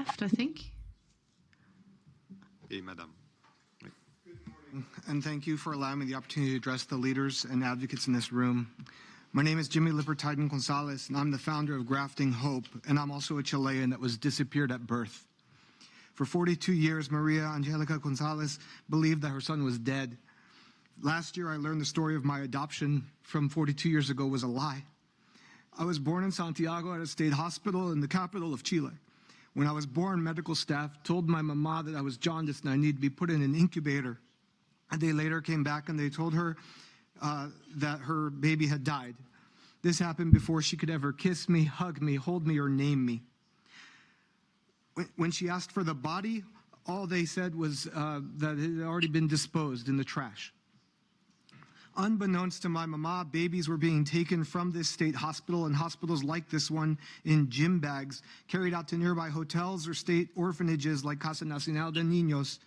left, I think. Et Madame. Good morning, and thank you for allowing me the opportunity to address the leaders and advocates in this room. My name is Jimmy Thyden Gonzalez, and I'm the founder of Grafting Hope, and I'm also a Chilean that was disappeared at birth. For 42 years, Maria Angelica Gonzalez believed that her son was dead. Last year, I learned the story of my adoption from 42 years ago was a lie. I was born in Santiago at a state hospital in the capital of Chile. When I was born, medical staff told my mama that I was jaundiced and I needed to be put in an incubator. A day later came back and they told her that her baby had died. This happened before she could ever kiss me, hug me, hold me, or name me. When she asked for the body, all they said was that it had already been disposed in the trash. Unbeknownst to my mama, babies were being taken from this state hospital and hospitals like this one in gym bags, carried out to nearby hotels or state orphanages like Casa Nacional de Niños.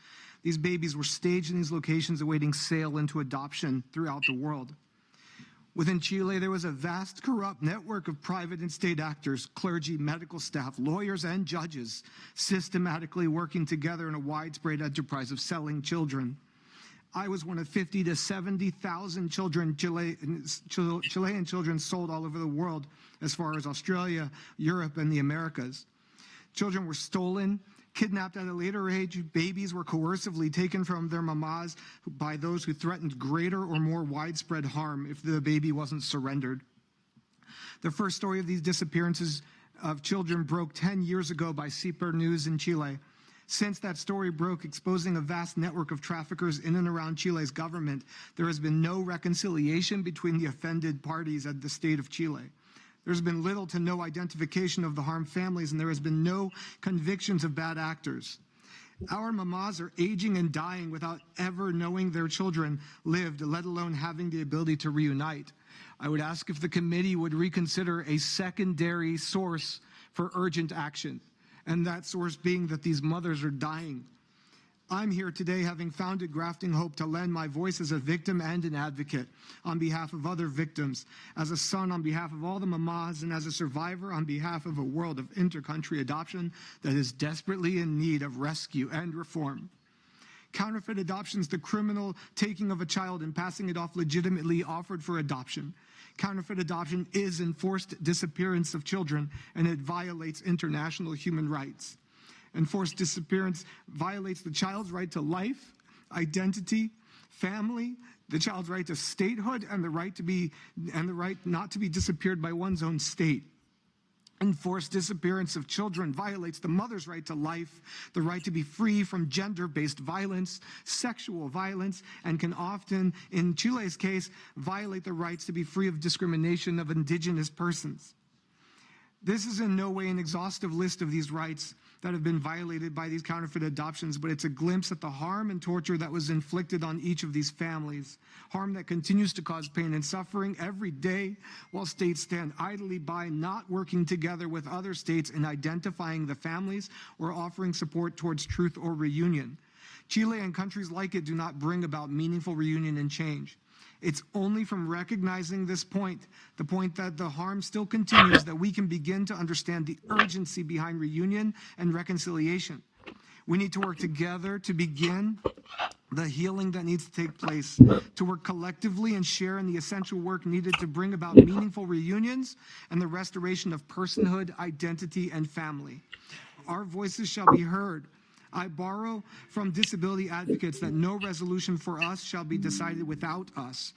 These babies were staged in these locations awaiting sale into adoption throughout the world. Within Chile, there was a vast corrupt network of private and state actors, clergy, medical staff, lawyers, and judges systematically working together in a widespread enterprise of selling children. I was one of 50 to 70,000 Chilean children sold all over the world, as far as Australia, Europe, and the Americas. Children were stolen, kidnapped at a later age. Babies were coercively taken from their mamas by those who threatened greater or more widespread harm if the baby wasn't surrendered. The first story of these disappearances of children broke 10 years ago by CIPER News in Chile. Since that story broke, exposing a vast network of traffickers in and around Chile's government, there has been no reconciliation between the offended parties at the state of Chile. There's been little to no identification of the harmed families, and there has been no convictions of bad actors. Our mamas are aging and dying without ever knowing their children lived, let alone having the ability to reunite. I would ask if the committee would reconsider a secondary source for urgent action, and that source being that these mothers are dying. I'm here today, having founded Grafting Hope, to lend my voice as a victim and an advocate on behalf of other victims, as a son on behalf of all the mamas, and as a survivor on behalf of a world of inter-country adoption that is desperately in need of rescue and reform. Counterfeit adoption is the criminal taking of a child and passing it off legitimately offered for adoption. Counterfeit adoption is enforced disappearance of children, and it violates international human rights. Enforced disappearance violates the child's right to life, identity, family, the child's right to statehood, and the right not to be disappeared by one's own state. Enforced disappearance of children violates the mother's right to life, the right to be free from gender-based violence, sexual violence, and can often, in Chile's case, violate the rights to be free of discrimination of indigenous persons. This is in no way an exhaustive list of these rights that have been violated by these counterfeit adoptions, but it's a glimpse at the harm and torture that was inflicted on each of these families, harm that continues to cause pain and suffering every day while states stand idly by, not working together with other states in identifying the families or offering support towards truth or reunion. Chile and countries like it do not bring about meaningful reunion and change. It's only from recognizing this point, the point that the harm still continues, that we can begin to understand the urgency behind reunion and reconciliation. We need to work together to begin the healing that needs to take place, to work collectively and share in the essential work needed to bring about meaningful reunions and the restoration of personhood, identity, and family. Our voices shall be heard. I borrow from disability advocates that no resolution for us shall be decided without us.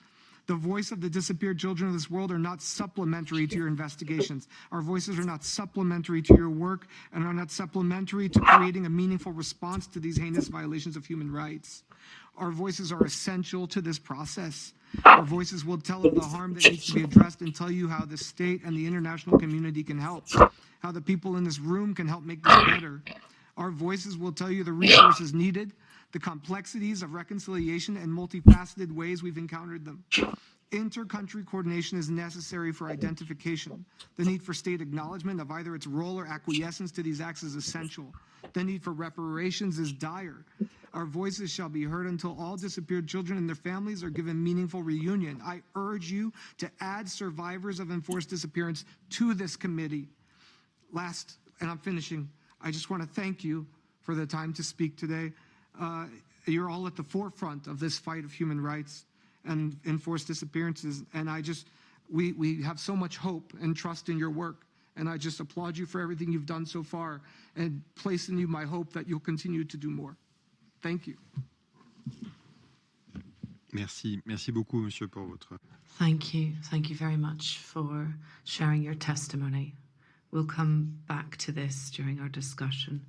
The voice of the disappeared children of this world are not supplementary to your investigations. Our voices are not supplementary to your work and are not supplementary to creating a meaningful response to these heinous violations of human rights. Our voices are essential to this process. Our voices will tell of the harm that needs to be addressed and tell you how the state and the international community can help, how the people in this room can help make this better. Our voices will tell you the resources needed, the complexities of reconciliation, and multifaceted ways we've encountered them. Inter-country coordination is necessary for identification. The need for state acknowledgement of either its role or acquiescence to these acts is essential. The need for reparations is dire. Our voices shall be heard until all disappeared children and their families are given meaningful reunion. I urge you to add survivors of enforced disappearance to this committee. Last, and I'm finishing, I just want to thank you for the time to speak today. You're all at the forefront of this fight of human rights and enforced disappearances, and we have so much hope and trust in your work, and I just applaud you for everything you've done so far and place in you my hope that you'll continue to do more. Thank you. Merci beaucoup, monsieur, pour votre... Thank you very much for sharing your testimony. We'll come back to this during our discussion.